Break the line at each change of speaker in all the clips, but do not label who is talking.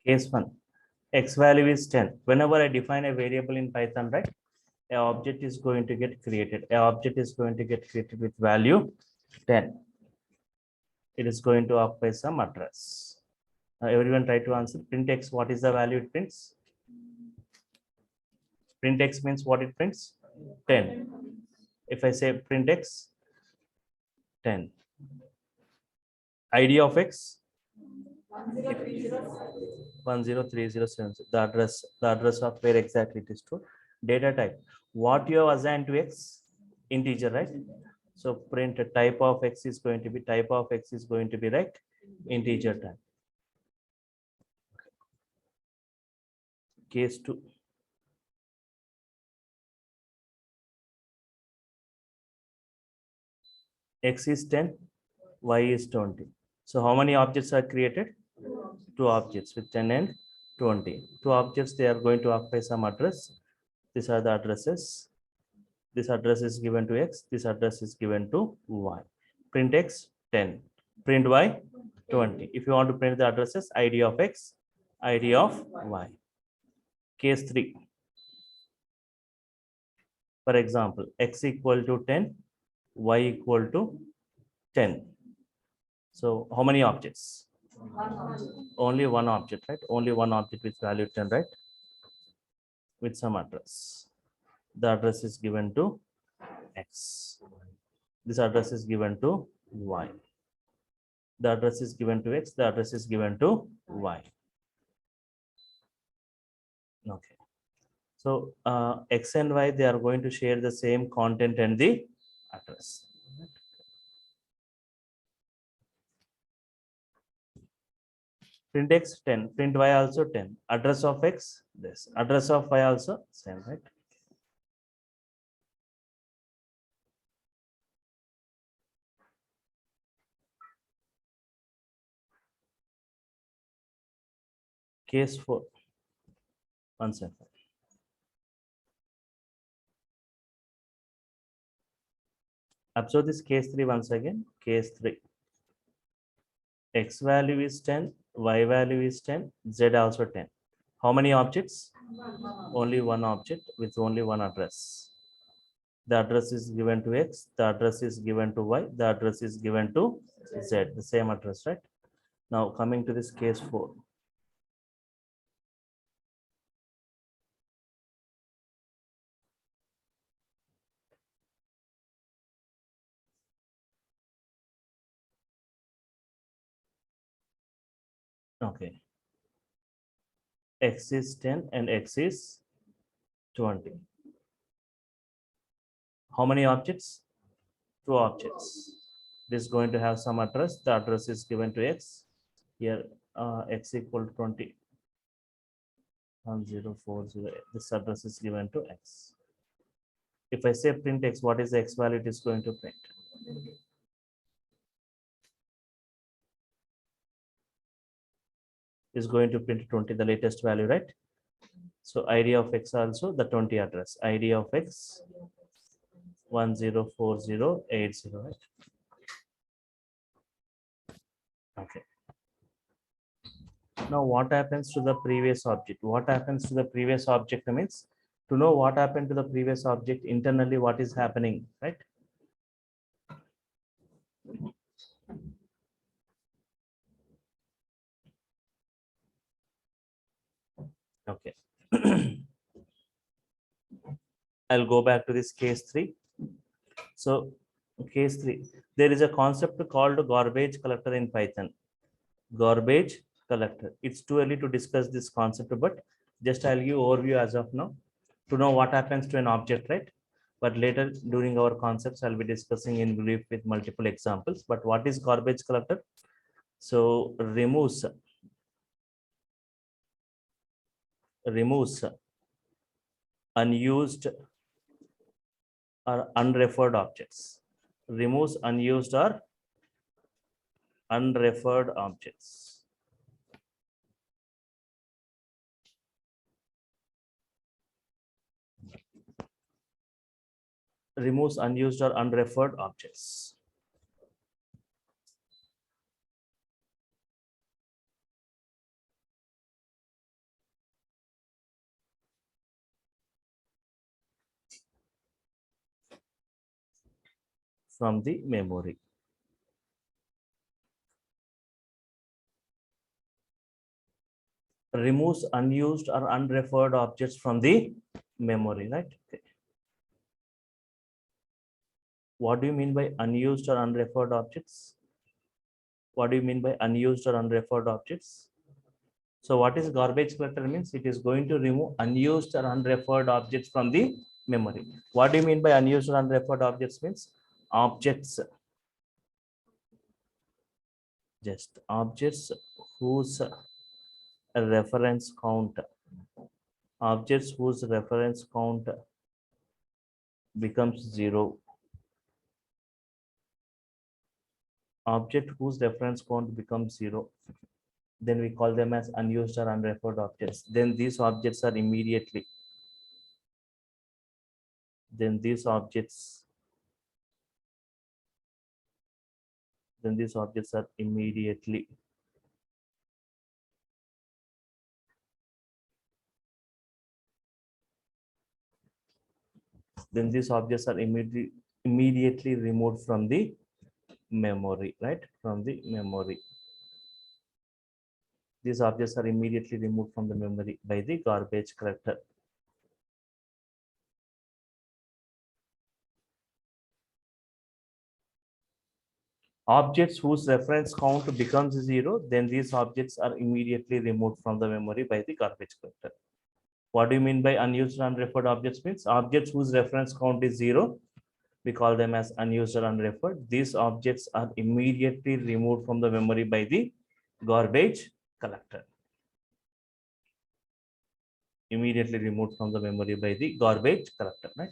Case 1, x value is 10. Whenever I define a variable in Python, right, an object is going to get created. An object is going to get created with value 10. It is going to occupy some address. Now everyone try to answer. Print x, what is the value it prints? Print x means what it prints? 10. If I say print x, 10. ID of x? 103076. The address of where exactly it is stored. Data type. What you have assigned to x? Integer, right? So print a type of x is going to be right, integer type. Case 2. X is 10, y is 20. So how many objects are created? 2 objects with 10 and 20. 2 objects, they are going to occupy some address. These are the addresses. This address is given to x. This address is given to y. Print x 10. Print y 20. If you want to print the addresses, ID of x, ID of y. Case 3. For example, x equal to 10, y equal to 10. So how many objects? Only one object, right? Only one object with value 10, right? With some address. The address is given to x. This address is given to y. The address is given to x. The address is given to y. Okay. So x and y, they are going to share the same content and the address. Print x 10, print y also 10. Address of x, this. Address of y also same, right? Case 4. 1 second. Observe this case 3 once again. Case 3. X value is 10, y value is 10, z also 10. How many objects? Only one object with only one address. The address is given to x, the address is given to y, the address is given to z, the same address, right? Now coming to this case 4. Okay. X is 10 and x is 20. How many objects? 2 objects. This is going to have some address. The address is given to x. Here x equal to 20. 1040. This address is given to x. If I say print x, what is the x value it is going to print? Is going to print 20, the latest value, right? So ID of x also the 20 address. ID of x 104080, right? Okay. Now what happens to the previous object? What happens to the previous object means, to know what happened to the previous object internally, what is happening, right? Okay. I'll go back to this case 3. So case 3, there is a concept called garbage collector in Python. Garbage collector. It's too early to discuss this concept, but just I'll give overview as of now to know what happens to an object, right? But later during our concepts, I'll be discussing in brief with multiple examples. But what is garbage collector? So removes unused or unreferred objects. Removes unused or unreferred objects. Removes unused or unreferred objects. from the memory. Removes unused or unreferred objects from the memory, right? Okay. What do you mean by unused or unreferred objects? What do you mean by unused or unreferred objects? So what is garbage collector means? It is going to remove unused or unreferred objects from the memory. What do you mean by unused or unreferred objects means? Objects, just objects whose reference count, objects whose reference count becomes 0. Object whose reference count becomes 0, then we call them as unused or unreferred objects. Then these objects are immediately, then these objects are immediately immediately removed from the memory, right? From the memory. These objects are immediately removed from the memory by the garbage collector. Objects whose reference count becomes 0, then these objects are immediately removed from the memory by the garbage collector. What do you mean by unused and unreferred objects means? Objects whose reference count is 0, we call them as unused or unreferred. These objects are immediately removed from the memory by the garbage collector. Immediately removed from the memory by the garbage collector, right?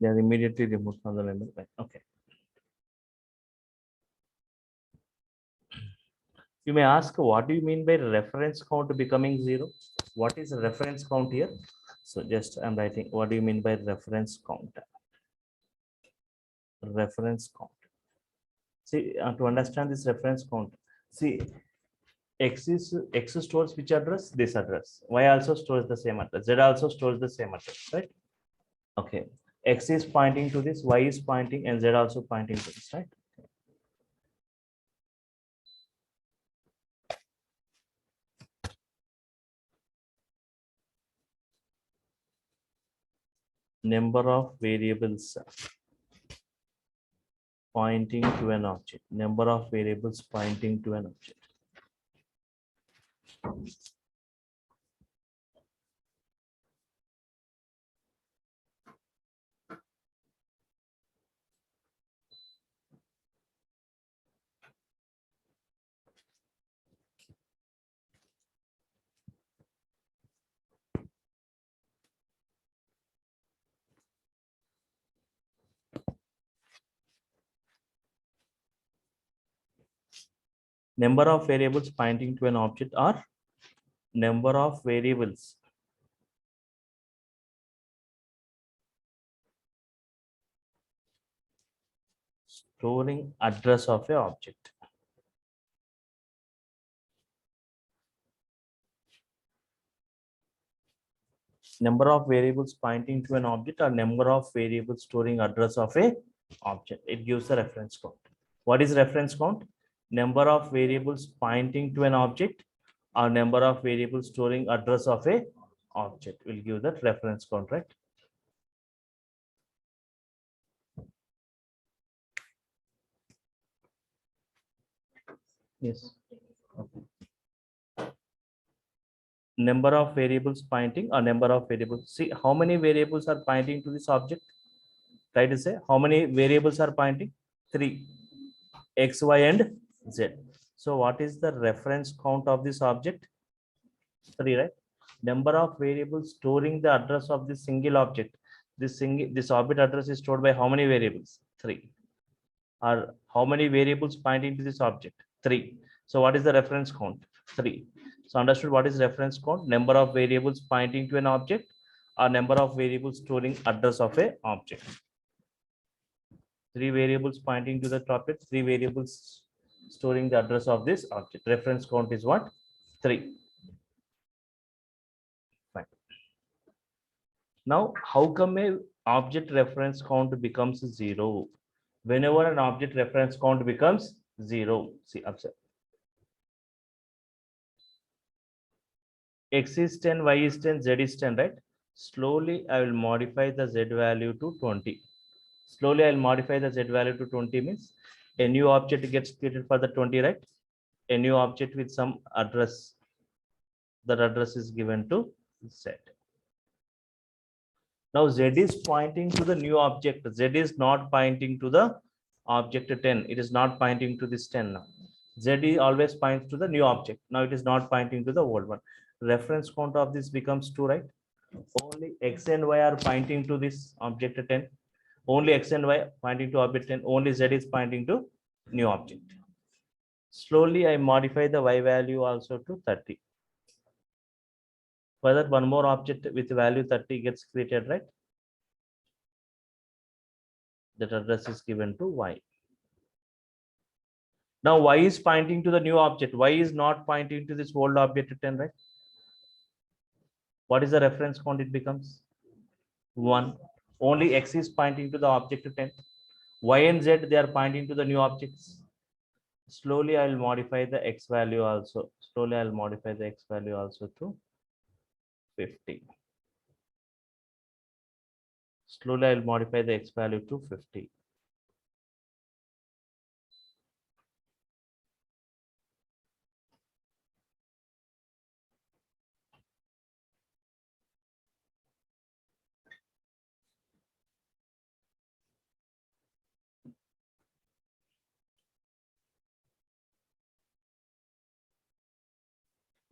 They are immediately removed from the memory. Okay. You may ask, what do you mean by reference count becoming 0? What is reference count here? So just I'm writing, what do you mean by reference count? Reference count. See, to understand this reference count, see, X stores which address? This address. Y also stores the same address. Z also stores the same address, right? Okay. X is pointing to this, Y is pointing, and Z also pointing to this, right? Number of variables pointing to an object. Number of variables pointing to an object. Number of variables pointing to an object are number of variables storing address of a object. Number of variables pointing to an object or number of variables storing address of a object. It gives the reference count. What is reference count? Number of variables pointing to an object or number of variables storing address of a object will give that reference count, right? Yes. Okay. Number of variables pointing or number of variables. See how many variables are pointing to this object. Try to say how many variables are pointing? 3. X, Y, and Z. So what is the reference count of this object? 3, right? Number of variables storing the address of this single object. This object address is stored by how many variables? 3. Or how many variables pointing to this object? 3. So what is the reference count? 3. So understood what is reference count? Number of variables pointing to an object or number of variables storing address of a object. Three variables pointing to the object, three variables storing the address of this object. Reference count is what? 3. Fine. Now, how come a object reference count becomes 0? Whenever an object reference count becomes 0, see, observe. X is 10, Y is 10, Z is 10, right? Slowly, I will modify the Z value to 20. Slowly, I'll modify the Z value to 20 means a new object gets created for the 20, right? A new object with some address. That address is given to Z. Now, Z is pointing to the new object. Z is not pointing to the object 10. It is not pointing to this 10 now. Z always points to the new object. Now, it is not pointing to the old one. Reference count of this becomes 2, right? Only X and Y are pointing to this object 10. Only X and Y pointing to object 10. Only Z is pointing to new object. Slowly, I modify the Y value also to 30. Further, one more object with value 30 gets created, right? That address is given to Y. Now, Y is pointing to the new object. Y is not pointing to this old object 10, right? What is the reference count? It becomes 1. Only X is pointing to the object 10. Y and Z, they are pointing to the new objects. Slowly, I will modify the X value also. Slowly, I will modify the X value also to 50. Slowly, I will modify the X value to 50.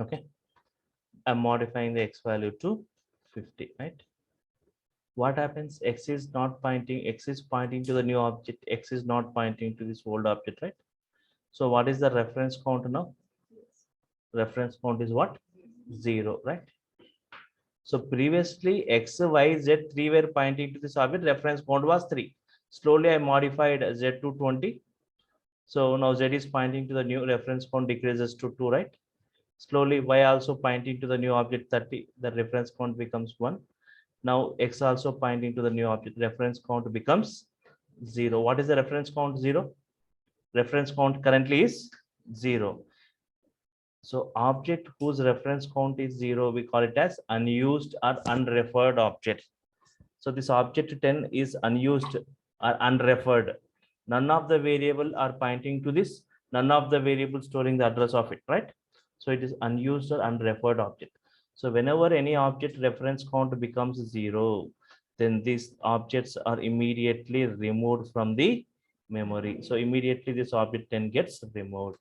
Okay. I'm modifying the X value to 50, right? What happens? X is not pointing, X is pointing to the new object, X is not pointing to this old object, right? So what is the reference count now? Reference count is what? 0, right? So previously X, Y, Z, 3 were pointing to this object, reference count was 3. Slowly I modified Z to 20. So now Z is pointing to the new reference count decreases to 2, right? Slowly Y also pointing to the new object 30, the reference count becomes 1. Now X also pointing to the new object, reference count becomes 0. What is the reference count? 0. Reference count currently is 0. So object whose reference count is 0, we call it as unused or unreferred object. So this object 10 is unused or unreferred. None of the variable are pointing to this. None of the variables storing the address of it, right? So it is unused or unreferred object. So whenever any object reference count becomes 0, then these objects are immediately removed from the memory. So immediately this object 10 gets removed.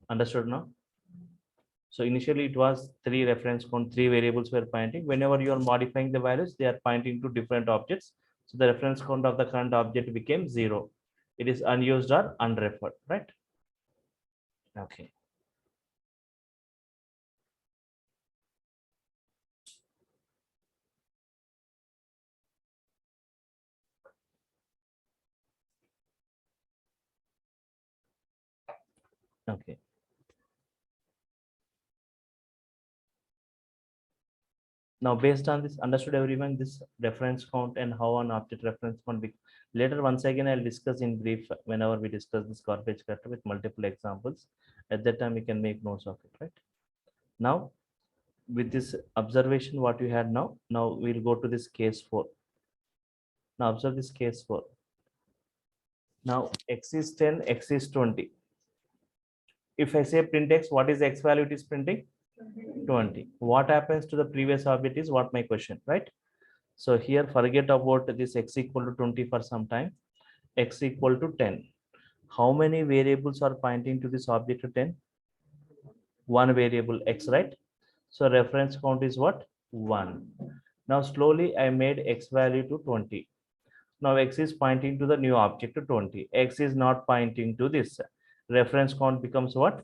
Understood now? So initially it was 3 reference count, 3 variables were pointing. Whenever you are modifying the values, they are pointing to different objects. So the reference count of the current object became 0. It is unused or unreferred, right? Okay. Okay. Now, based on this, understood everyone, this reference count and how an object reference count be. Later, once again, I'll discuss in brief whenever we discuss this garbage collector with multiple examples. At that time, we can make notes of it, right? Now, with this observation, what you had now we'll go to this case 4. Now, observe this case 4. Now, X is 10, X is 20. If I say print X, what is the X value it is printing? 20. What happens to the previous object is what my question, right? So here forget about this X equal to 20 for some time. X equal to 10. How many variables are pointing to this object 10? One variable X, right? So reference count is what? 1. Now slowly I made X value to 20. Now X is pointing to the new object to 20. X is not pointing to this. Reference count becomes what?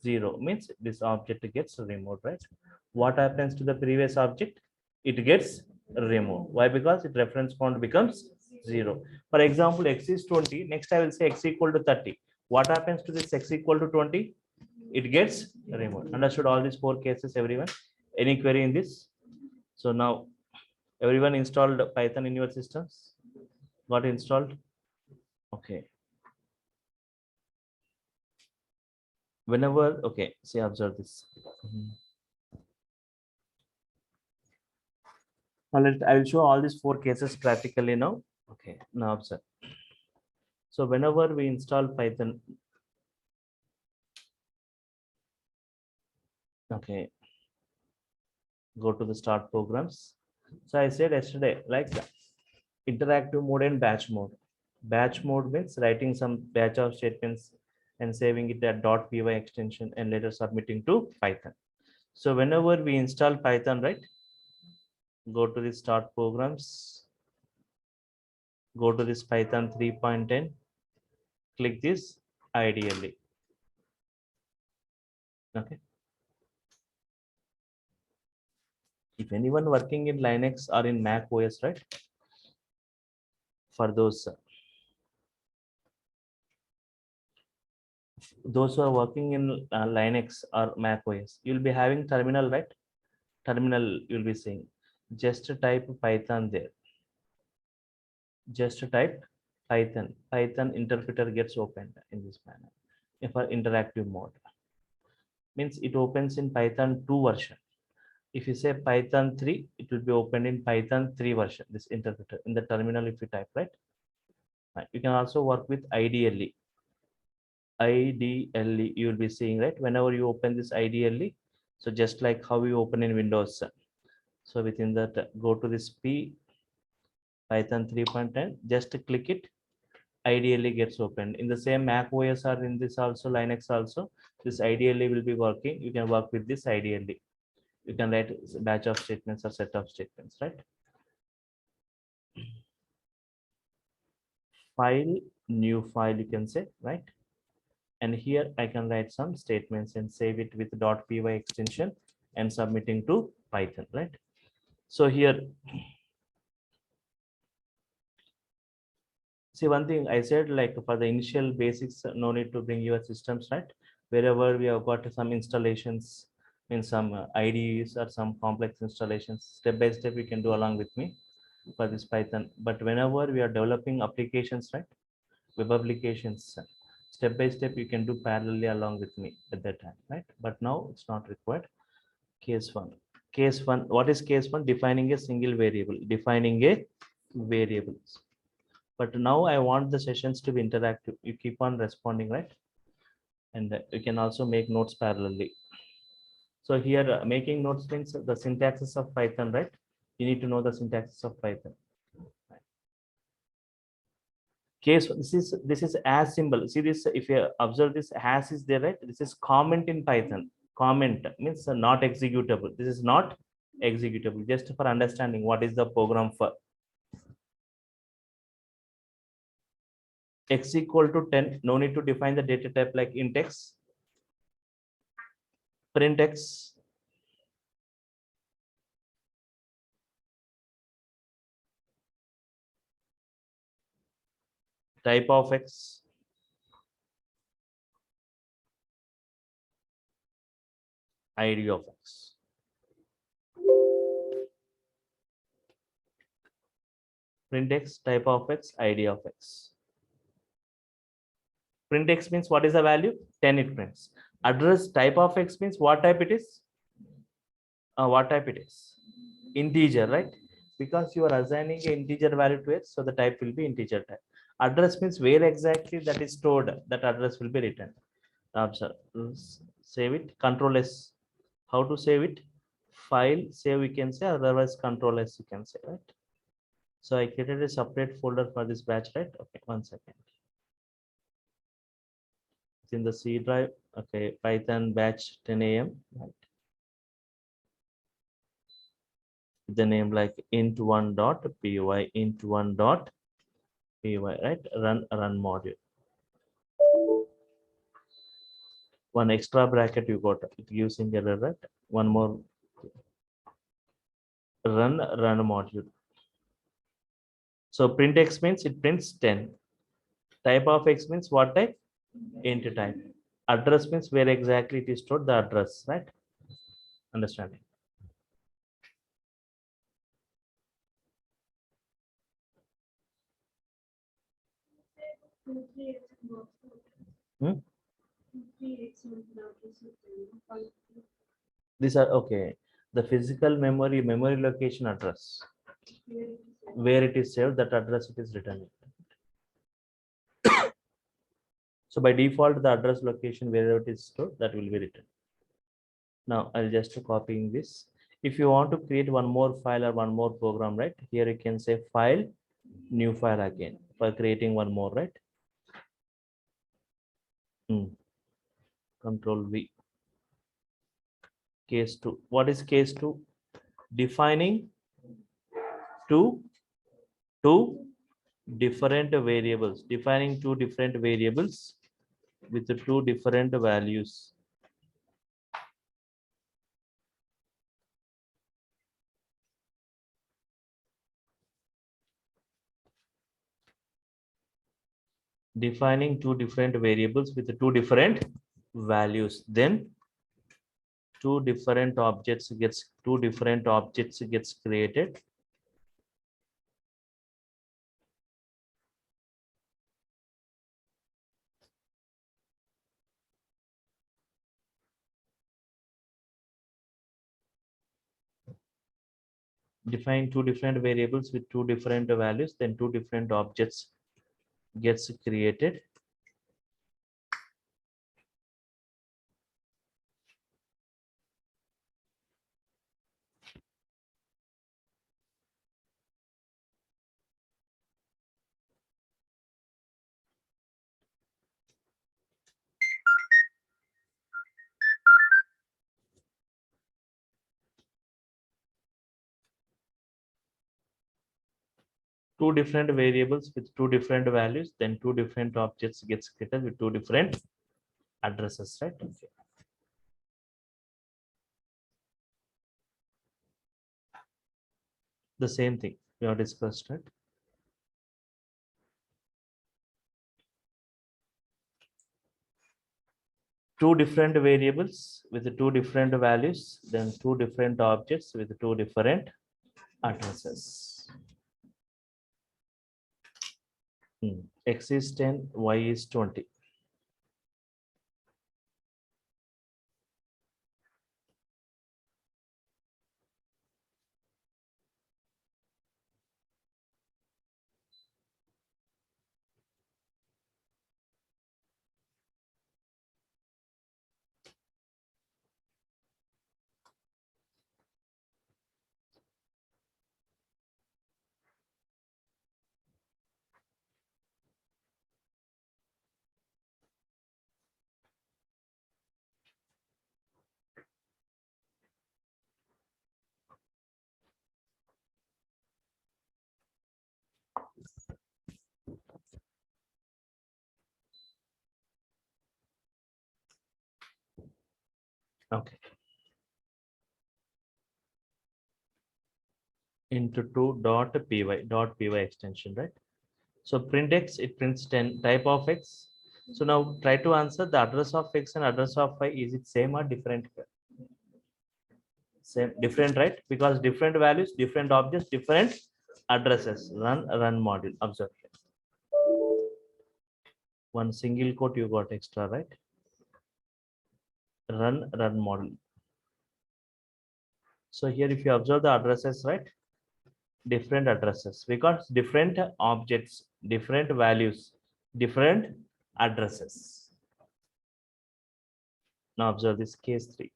0. Means this object gets removed, right? What happens to the previous object? It gets removed. Why? Because its reference count becomes 0. For example, x is 20. Next, I will say x equal to 30. What happens to this x equal to 20? It gets removed. Understood all these 4 cases, everyone? Any query in this? So now, everyone installed Python in your systems? Got installed? Okay. Whenever, okay, see, observe this. I will show all these 4 cases practically now. Okay, now observe. So whenever we install Python, okay, go to the start programs. So I said yesterday, like interactive mode and batch mode. Batch mode means writing some batch of statements and saving it at .py extension and later submitting to Python. So whenever we install Python, right, go to the start programs, go to this Python 3.10, click this ideally. Okay. If anyone working in Linux or in Mac OS, right, for those who are working in Linux or Mac OS, you'll be having terminal, right? Terminal, you'll be seeing. Just type Python there. Just type Python. Python interpreter gets opened in this manner. For interactive mode, means it opens in Python 2 version. If you say Python 3, it will be opened in Python 3 version. This interpreter in the terminal, if you type, right? You can also work with IDLE. IDLE you will be seeing, right, whenever you open this IDLE. So just like how you open in Windows. So within that, go to this Python 3.10, just click it, IDLE gets opened. In the same Mac OS or in this also Linux also, this IDLE will be working. You can work with this IDLE. You can write a batch of statements or set of statements, right? File, new file, you can say, right? And here I can write some statements and save it with .py extension and submitting to Python, right? So here, see one thing I said, like for the initial basics, no need to bring your systems, right? Wherever we have got some installations in some IDEs or some complex installations, step by step you can do along with me for this Python. But whenever we are developing applications, right, web applications, step by step you can do parallelly along with me at that time, right? But now it's not required. Case 1. Case 1, what is case 1? Defining a single variable, defining a variables. But now I want the sessions to be interactive. You keep on responding, right? And you can also make notes parallelly. So here making notes means the syntaxes of Python, right? You need to know the syntaxes of Python. Case, this is as symbol. See this, if you observe this as is there, right? This is comment in Python. Comment means not executable. This is not executable. Just for understanding what is the program for. X equal to 10. No need to define the data type like int x. Print x. Type of x. ID of x. Print x, type of x, ID of x. Print x means what is the value? 10 it prints. Address type of x means what type it is? What type it is? Integer, right? Because you are assigning an integer value to it, so the type will be integer type. Address means where exactly that is stored, that address will be written. Save it, Control S. How to save it? File, save we can say, otherwise Control S you can say, right? So I created a separate folder for this batch, right? Okay, 1 second. It's in the C drive. Okay, Python batch 10 a.m. Right. The name like int1.py, int1.py, right? Run module. One extra bracket you got, it gives in error, right? One more, run module. So print x means it prints 10. Type of x means what type? Int type. Address means where exactly it is stored, the address, right? Understand? Hmm? These are okay. The physical memory location address, where it is saved, that address it is written. So by default, the address location wherever it is stored, that will be written. Now I'll just copying this. If you want to create one more file or one more program, right? Here you can say file, new file again for creating one more, right? Control V. Case 2. What is case 2? Defining two different variables. Defining two different variables with the two different values. Defining two different variables with the two different values. Then two different objects gets created. Define two different variables with two different values, then two different objects gets created. Two different variables with two different values, then two different objects gets created with two different addresses, right? Okay. The same thing we have discussed, right? Two different variables with two different values, then two different objects with two different addresses. X is 10, Y is 20. Okay. Into .py extension, right? So print x, it prints 10 type of x. So now try to answer the address of x and address of y. Is it same or different? Same, different, right? Because different values, different objects, different addresses. Run module. Observe. One single quote you got extra, right? Run model. So here if you observe the addresses, right? Different addresses because different objects, different values, different addresses. Now observe this case 3.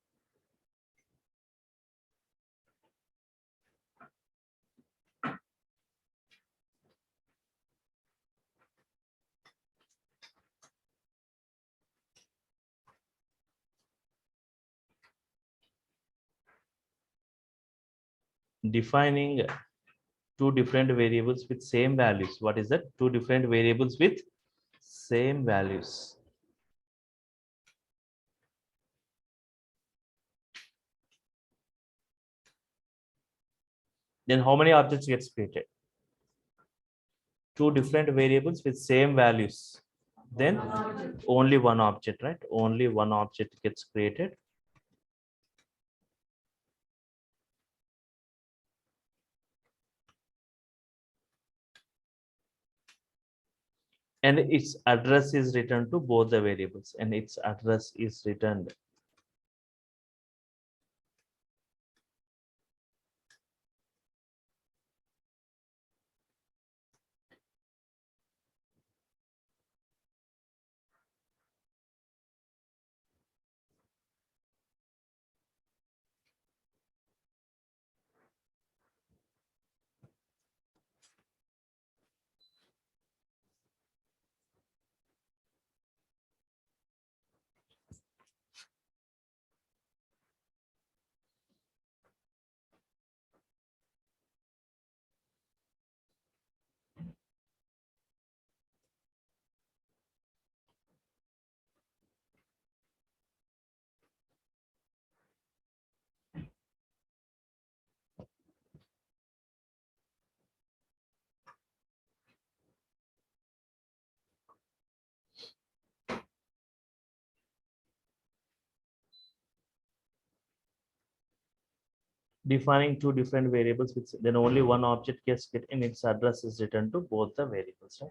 Defining two different variables with same values. What is that? Two different variables with same values. Then how many objects gets created? two different variables with same values, then only one object, right? Only one object gets created. And its address is returned to both the variables, and its address is returned. Defining two different variables with then only one object gets get and its address is returned to both the variables, right?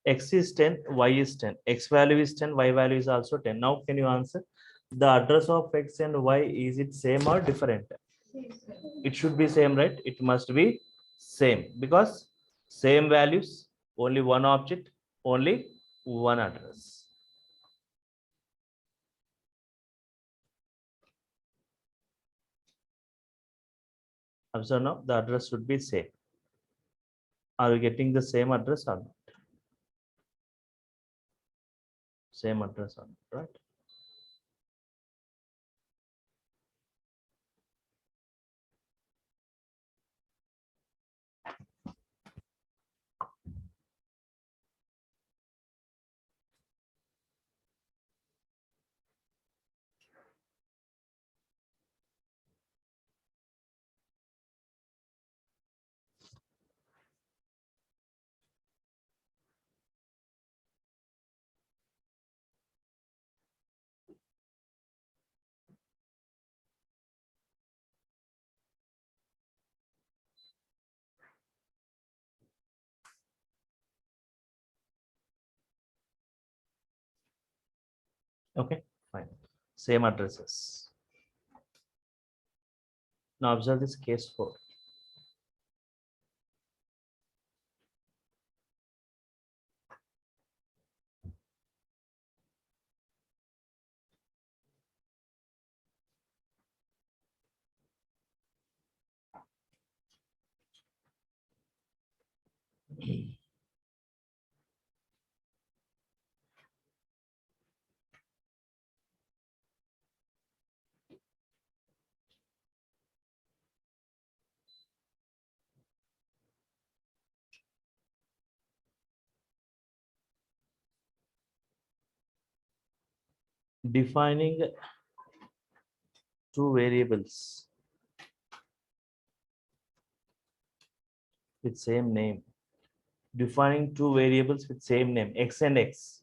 X is 10, y is 10, x value is 10, y value is also 10. Now can you answer the address of x and y, is it same or different? It should be same, right? It must be same because same values, only one object, only one address. Observe now, the address should be same. Are you getting the same address or not? Same address or not, right? Okay, fine. Same addresses. Now observe this case 4. Defining two variables with same name. Defining two variables with same name, x and x,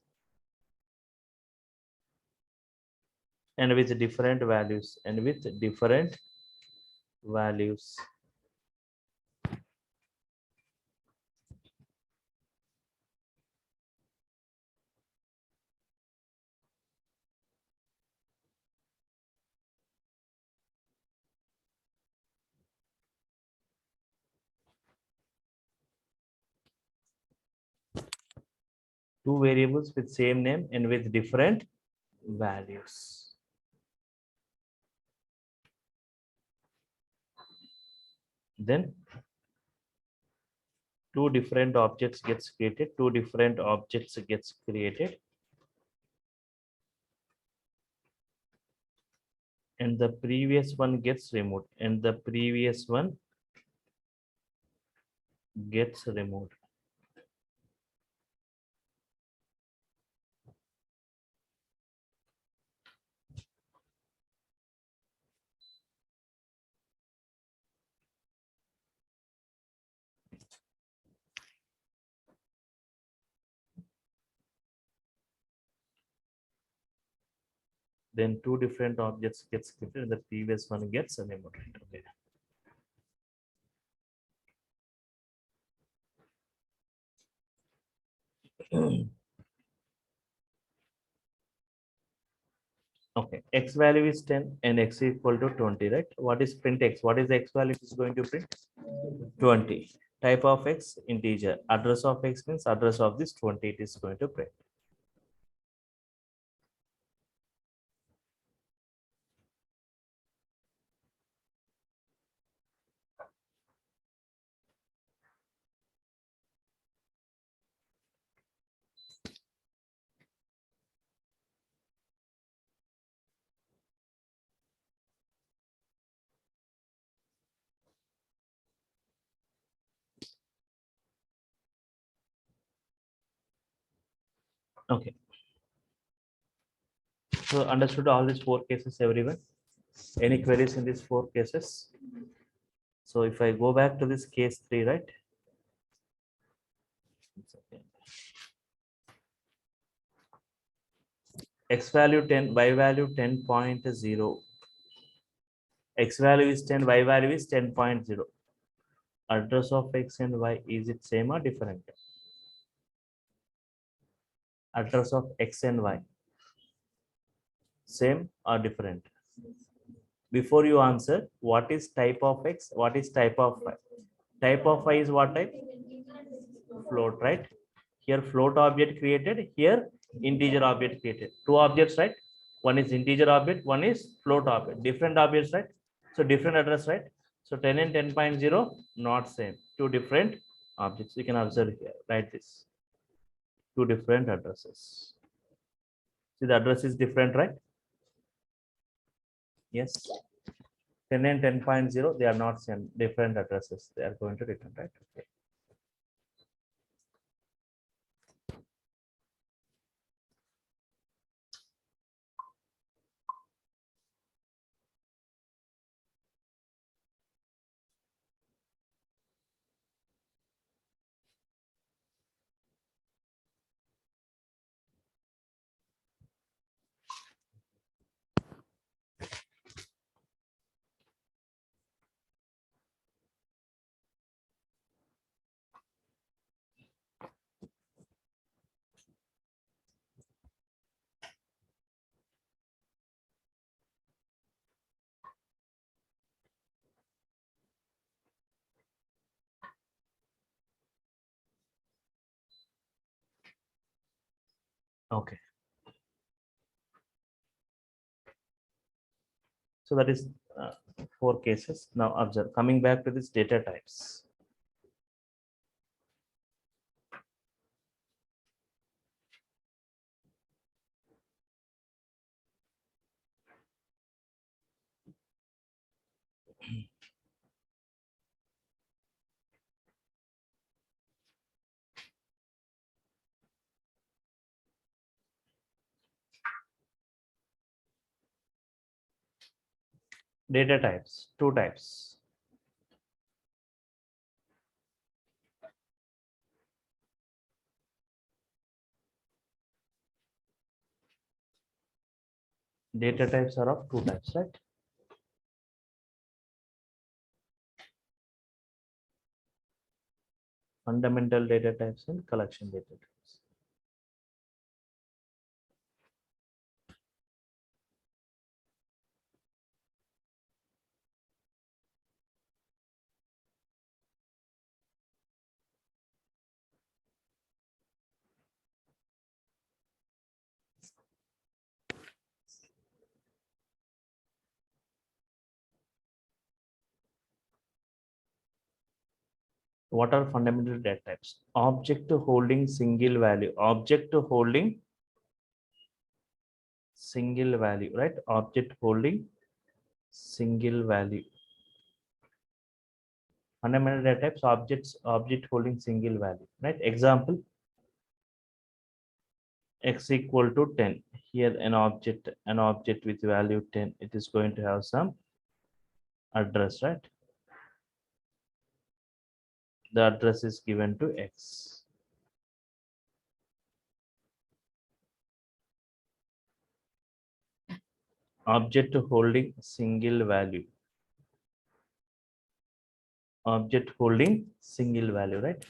and with different values, two variables with same name and with different values. Then two different objects gets created, and the previous one gets removed, then two different objects gets created and the previous one gets removed, right? Okay. Okay, x value is 10 and x equal to 20, right? What is print x? What is the x value is going to print? 20. Type of x, integer. Address of x means address of this 20 it is going to print. Okay. So understood all these four cases, everyone? Any queries in these four cases? So if I go back to this case 3, right? X value 10, y value 10.0. X value is 10, y value is 10.0. Address of x and y, is it same or different? Address of x and y, same or different? Before you answer, what is type of x? What is type of y? Type of y is what type? Float, right? Here float object created, here integer object created. Two objects, right? One is integer object, one is float object. Different objects, right? So different address, right? So 10 and 10.0, not same. Two different objects. You can observe here. Write this. Two different addresses. See, the address is different, right? Yes. 10 and 10.0, they are not same. Different addresses. They are going to return, right? Okay. Okay. So that is four cases. Now observe, coming back to this data types. Data types, two types. Data types are of two types, right? Fundamental data types and collection data types. What are fundamental data types? Object holding single value. Object holding single value, right? Object holding single value. Fundamental data types, object holding single value, right? Example, x equal to 10. Here an object with value 10, it is going to have some address, right? The address is given to x. Object holding single value. Object holding single value, right?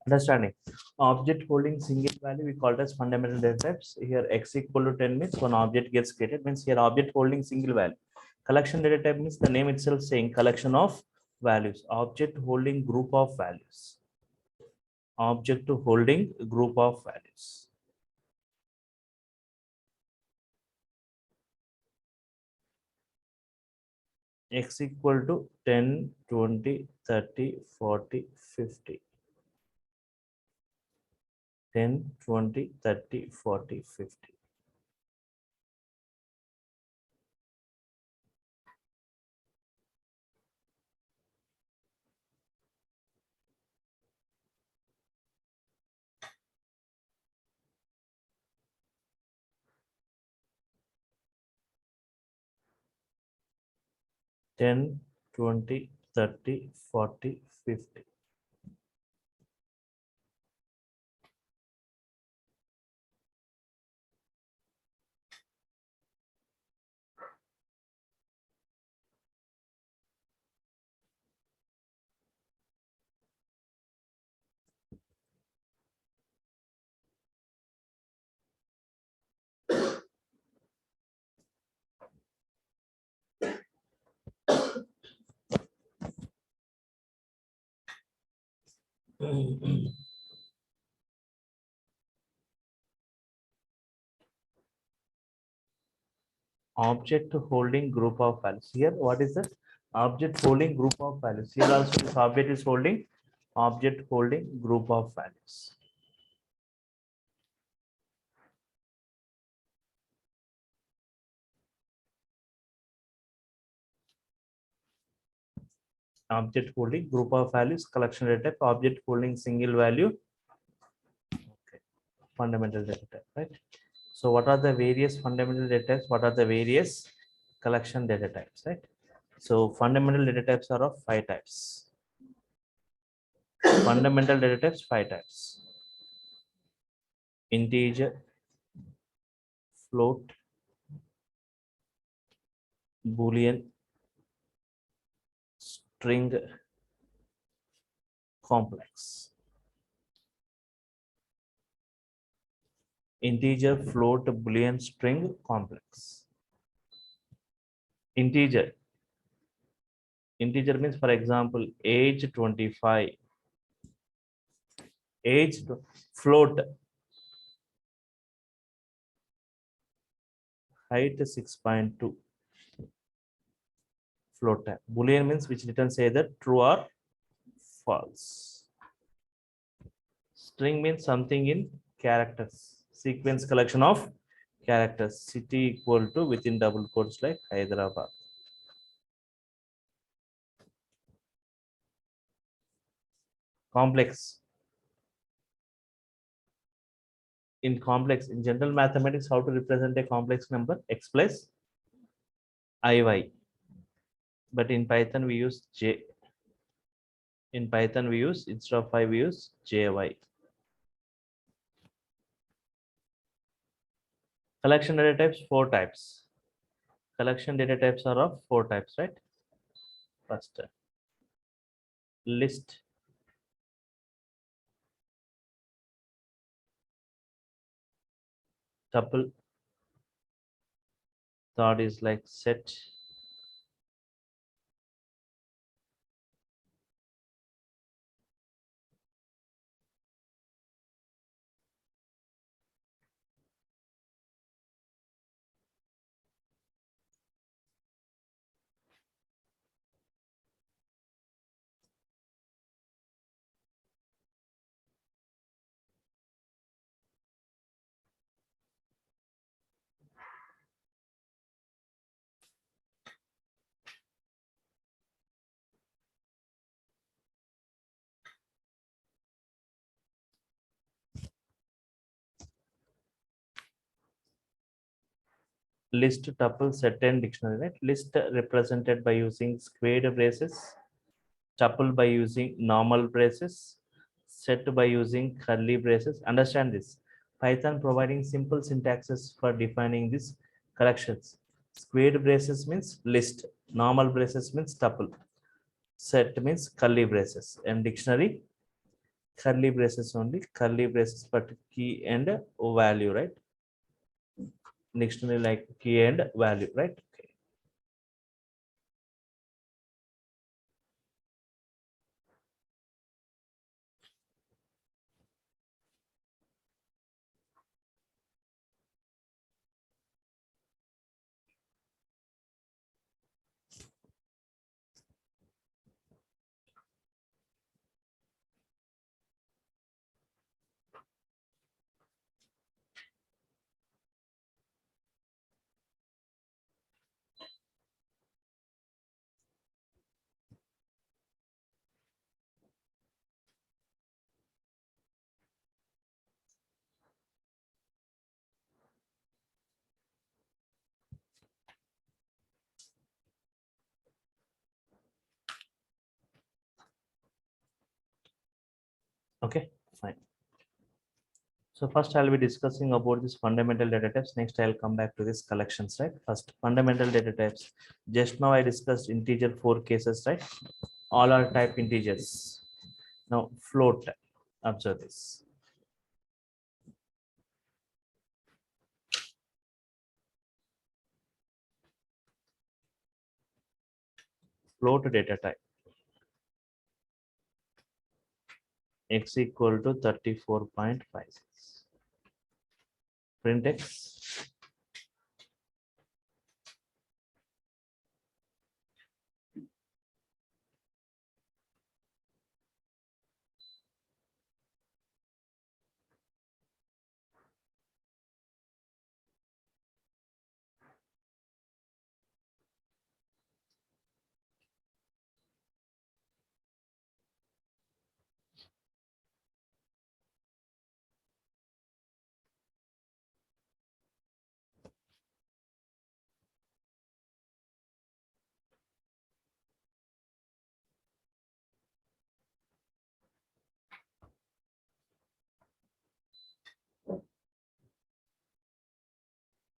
Understanding. Object holding single value, we call it as fundamental data types. Here x equal to 10 means one object gets created, means here object holding single value. Collection data type means the name itself saying collection of values. Object holding group of values. Object holding group of values. X equal to 10, 20, 30, 40, 50. 10, 20, 30, 40, 50. 10, 20, 30, 40, 50. Object holding group of values. Here, what is the object holding group of values? Here also this object is holding object holding group of values. Object holding group of values, collection data type, object holding single value. Okay. Fundamental data type, right? So what are the various fundamental data types? What are the various collection data types, right? So fundamental data types are of 5 types. Fundamental data types, 5 types. Integer, float, Boolean, string, complex. Integer, float, Boolean, string, complex. Integer. Integer means, for example, age 25. Age, float, height 6.2. Float type. Boolean means which returns either true or false. String means something in characters. Sequence collection of characters. City equal to within double quotes like Hyderabad. Complex. In complex, in general mathematics, how to represent a complex number? X plus IY. But in Python, we use J. In Python, we use, instead of 5, we use JY. Collection data types, 4 types. Collection data types are of 4 types, right? First, list. Tuple. Third is like set. list, tuple, set, and dictionary, right? List represented by using squared braces, tuple by using normal braces, set by using curly braces. Understand this. Python providing simple syntaxes for defining these collections. Squared braces means list, normal braces means tuple, set means curly braces, and dictionary curly braces only, curly braces but key and value, right? Dictionary like key and value, right? Okay. Okay, fine. So first I'll be discussing about this fundamental data types. Next I'll come back to this collections, right? First, fundamental data types. Just now I discussed integer 4 cases, right? All are type integers. Now float. Observe this. Float data type. X equal to 34.56. Print X.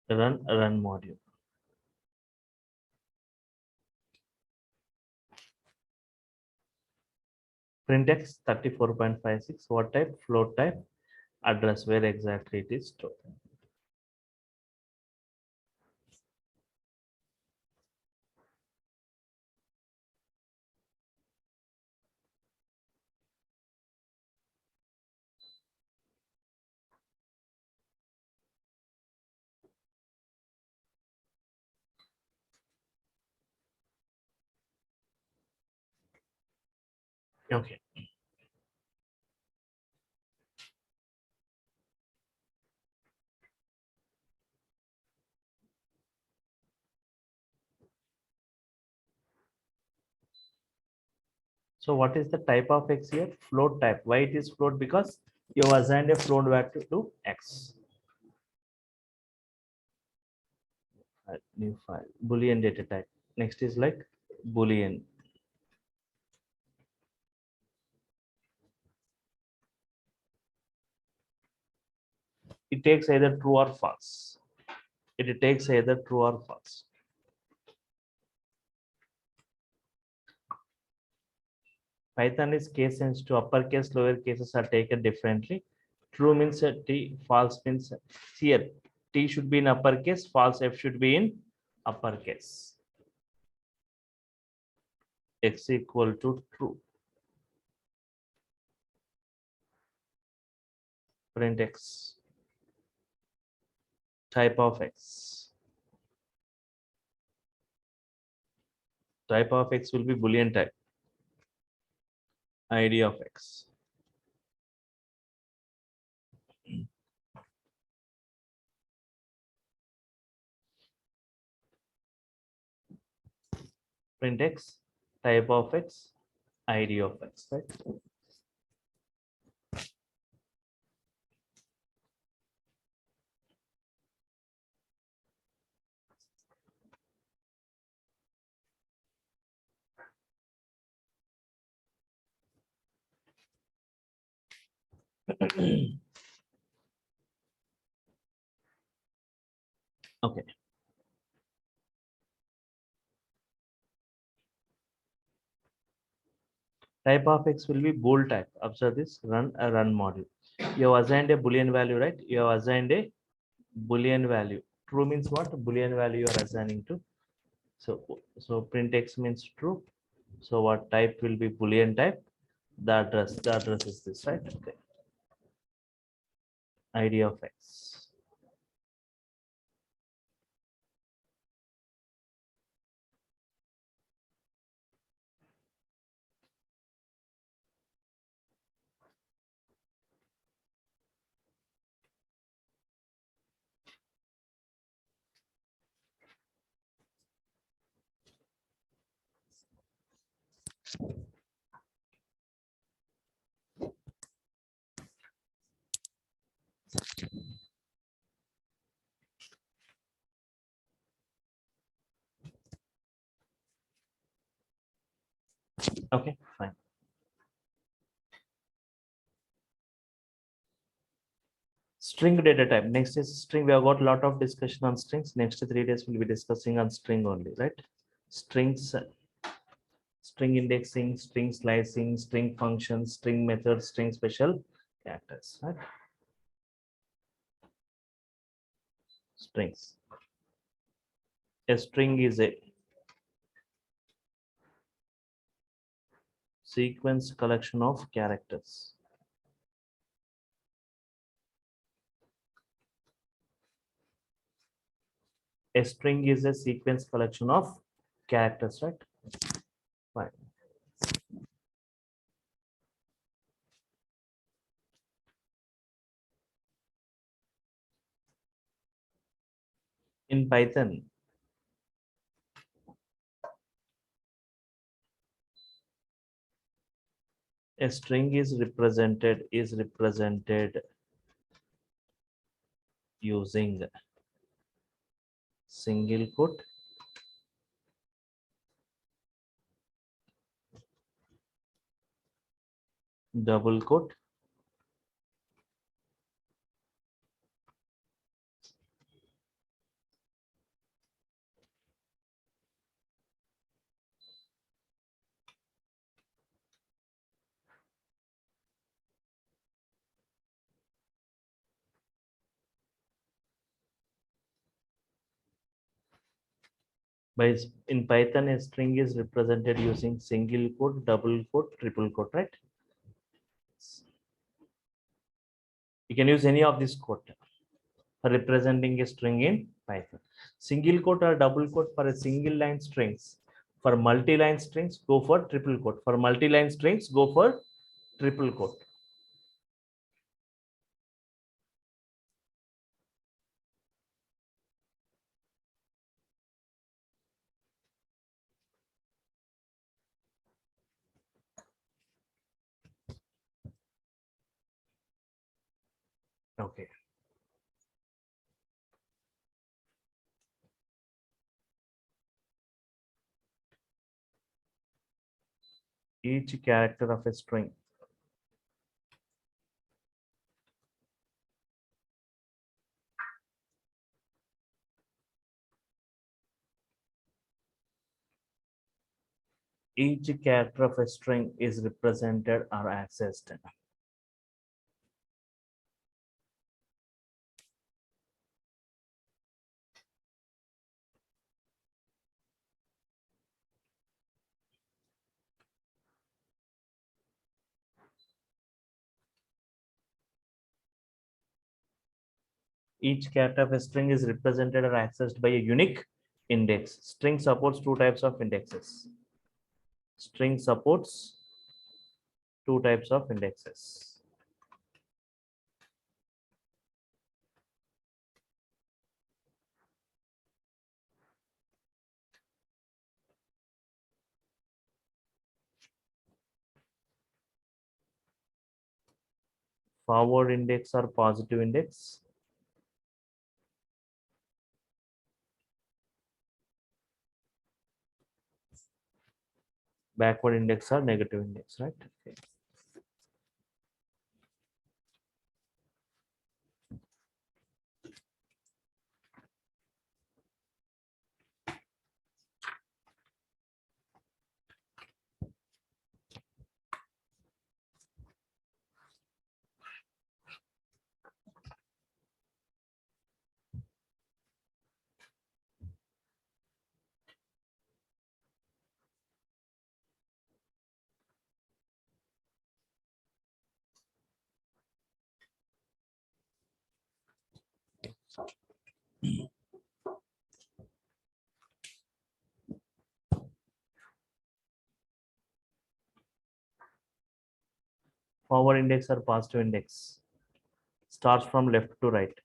Run module. Print X 34.56. What type? Float type. Address, where exactly it is stored. Okay. So what is the type of X here? Float type. Why it is float? Because you assigned a float value to X. New file. Boolean data type. Next is like Boolean. It takes either true or false. It takes either true or false. Python is case sensitive. Uppercase, lower cases are taken differently. True means T, false means here. T should be in uppercase, false F should be in uppercase. X equal to true. Print X. Type of X. Type of X will be Boolean type. ID of X. Print X, type of X, ID of X, right? Okay. Type of X will be bool type. Observe this, run a run model. You have assigned a Boolean value, right? You have assigned a Boolean value. True means what? Boolean value you are assigning to. So print X means true. So what type will be Boolean type? The address is this, right? Okay. ID of X. Okay, fine. String data type. Next is string. We have got a lot of discussion on strings. Next 3 days we'll be discussing on string only, right? Strings, string indexing, string slicing, string functions, string methods, string special characters, right? Strings. A string is a sequence collection of characters. A string is a sequence collection of characters, right? Fine. In Python, a string is represented using single quote, double quote, by in Python, a string is represented using single quote, double quote, triple quote, right? You can use any of this quote for representing a string in Python. Single quote or double quote for a single line strings. For multi-line strings, go for triple quote. For multi-line strings, go for triple quote. Okay. Each character of a string each character of a string is represented or accessed. Each character of a string is represented or accessed by a unique index. String supports two types of indexes. String supports two types of indexes. Forward index or positive index. Backward index or negative index, right? Okay. Forward index or positive index starts from left to right.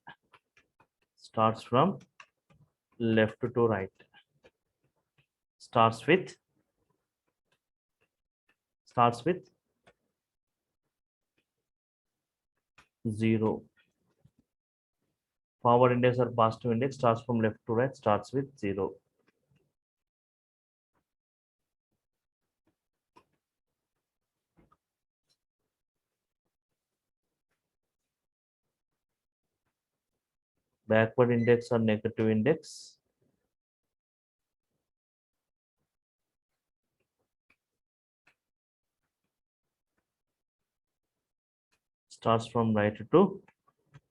Starts from left to right. Starts with 0. Forward index or positive index starts from left to right, starts with 0. Backward index or negative index starts from right to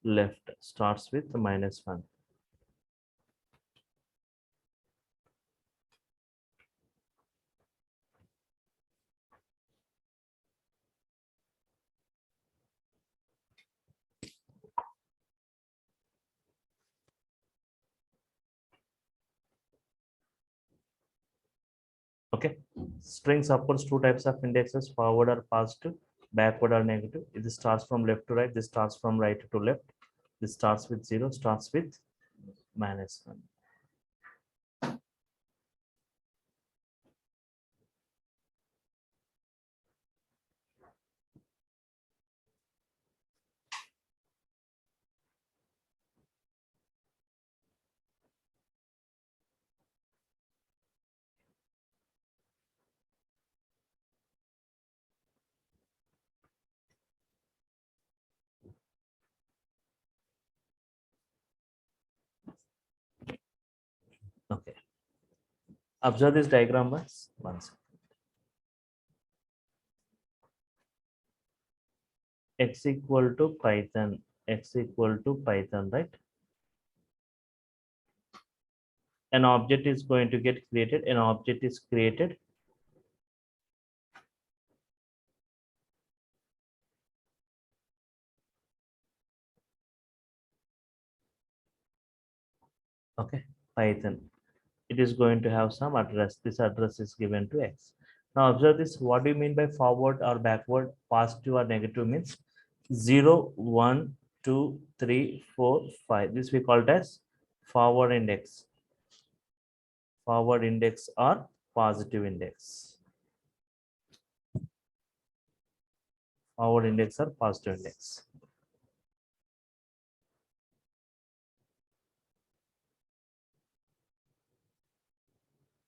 left, starts with -1. Okay, string supports two types of indexes, forward or positive, backward or negative. This starts from left to right, this starts from right to left. This starts with 0, starts with -1. Okay, observe this diagram once. X equal to Python, X equal to Python, right? An object is going to get created, an object is created. Okay, Python. It is going to have some address. This address is given to X. Now observe this. What do you mean by forward or backward? Positive or negative means 0, 1, 2, 3, 4, 5. This we call it as forward index. Forward index or positive index. Forward index or positive index.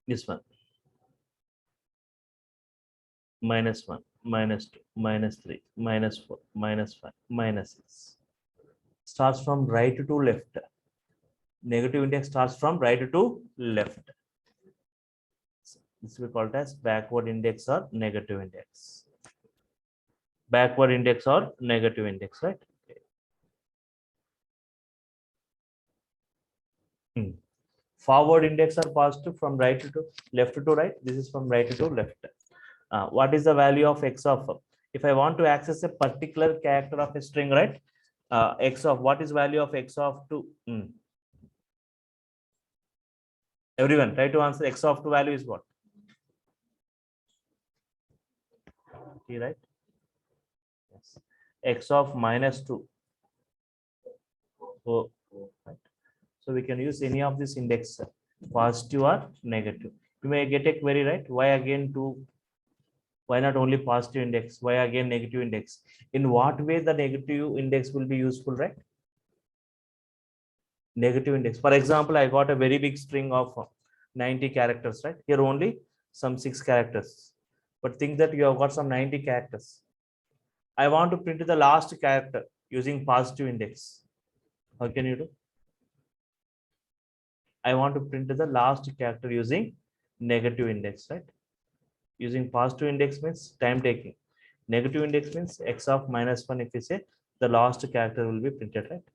This one. -1, -2, -3, -4, -5, -6. Starts from right to left. Negative index starts from right to left. This we call it as backward index or negative index. Backward index or negative index, right? Forward index are positive from right to left to right. This is from right to left. What is the value of x of? If I want to access a particular character of a string, right? X of, what is value of x of 2? Everyone try to answer. X of 2 value is what? T, right? Yes. X of -2. Oh, right. So we can use any of this index, positive or negative. You may get a query, right? Why again 2? Why not only positive index? Why again negative index? In what way the negative index will be useful, right? Negative index. For example, I got a very big string of 90 characters, right? Here only some 6 characters. But think that you have got some 90 characters. I want to print the last character using positive index. How can you do? I want to print the last character using negative index, right? Using positive index means time taking. Negative index means x of -1. If you say the last character will be printed, right?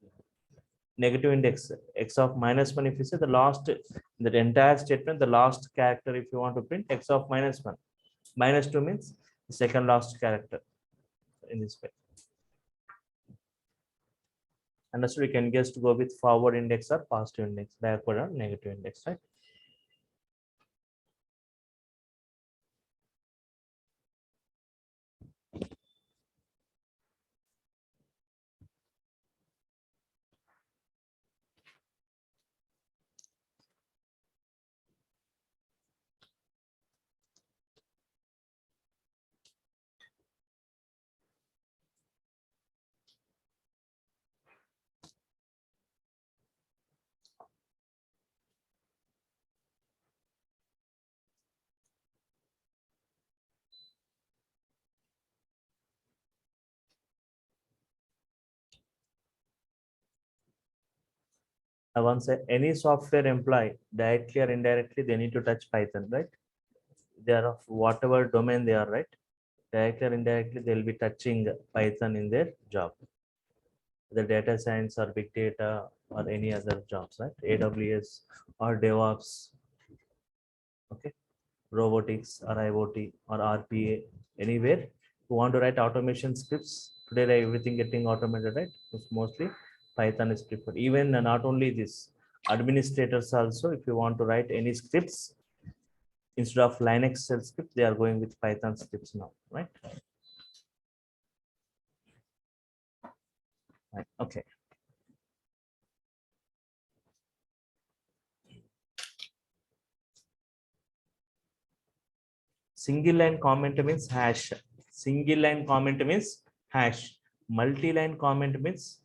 Negative index x of -1. If you say the last, the entire statement, the last character, if you want to print x of -1. -2 means the second last character in this way. Understood? You can just go with forward index or positive index, backward or negative index, right? I once said any software employee, directly or indirectly, they need to touch Python, right? They are of whatever domain they are, right? Directly or indirectly, they'll be touching Python in their job. The data science or big data or any other jobs, right? AWS or DevOps, okay? Robotics or IoT or RPA, anywhere. You want to write automation scripts, today like everything getting automated, right? It's mostly Python is preferred. Even not only this, administrators also, if you want to write any scripts, instead of Linux shell script, they are going with Python scripts now, right? Right. Okay. Single line comment means hash. Single line comment means hash. Multi-line comment means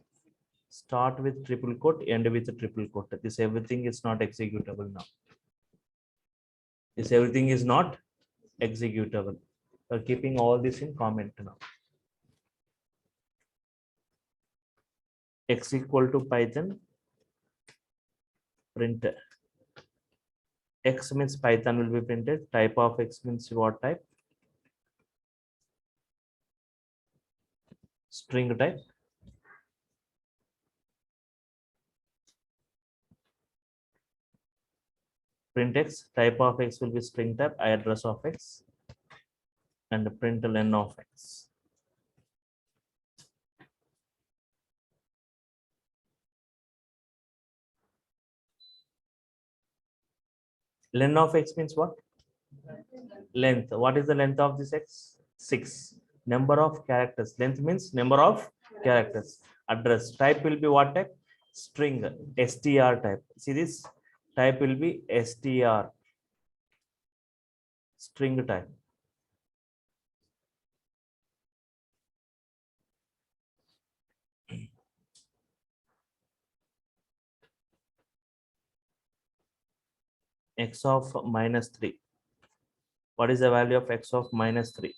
start with triple quote, end with a triple quote. This everything is not executable now. This everything is not executable. We're keeping all this in comment now. X equal to Python print. X means Python will be printed. Type of X means what type? String type. Print X, type of X will be string type, address of X, and print len of X. Len of X means what? Length. What is the length of this X? 6. Number of characters. Length means number of characters. Address. Type will be what type? String. str type. See this? Type will be str. String type. X of -3. What is the value of X of -3?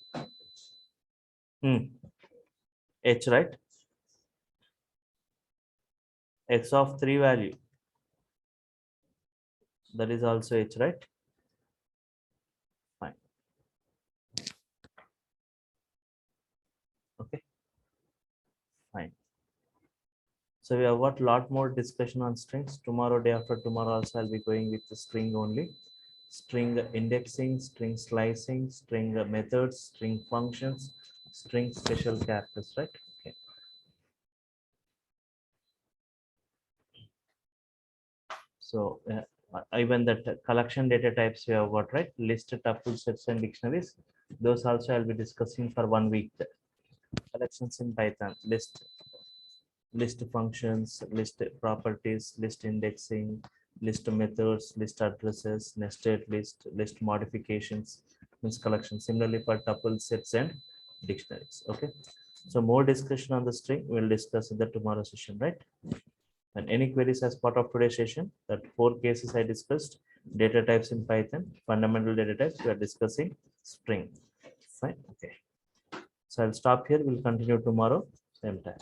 H, right? X of 3 value. That is also H, right? Fine. Okay. Fine. So we have got a lot more discussion on strings. Tomorrow, day after tomorrow also I'll be going with the string only. String indexing, string slicing, string methods, string functions, string special characters, right? Okay. So even that collection data types we have got, right? List, tuple, sets, and dictionaries. Those also I'll be discussing for 1 week. Collections in Python, list functions, list properties, list indexing, list methods, list addresses, nested list, list modifications, means collection. Similarly for tuple, sets, and dictionaries. Okay. So more discussion on the string we'll discuss in the tomorrow session, right? And any queries as part of today's session, that 4 cases I discussed, data types in Python, fundamental data types, we are discussing string. Fine. Okay. So I'll stop here. We'll continue tomorrow, same time.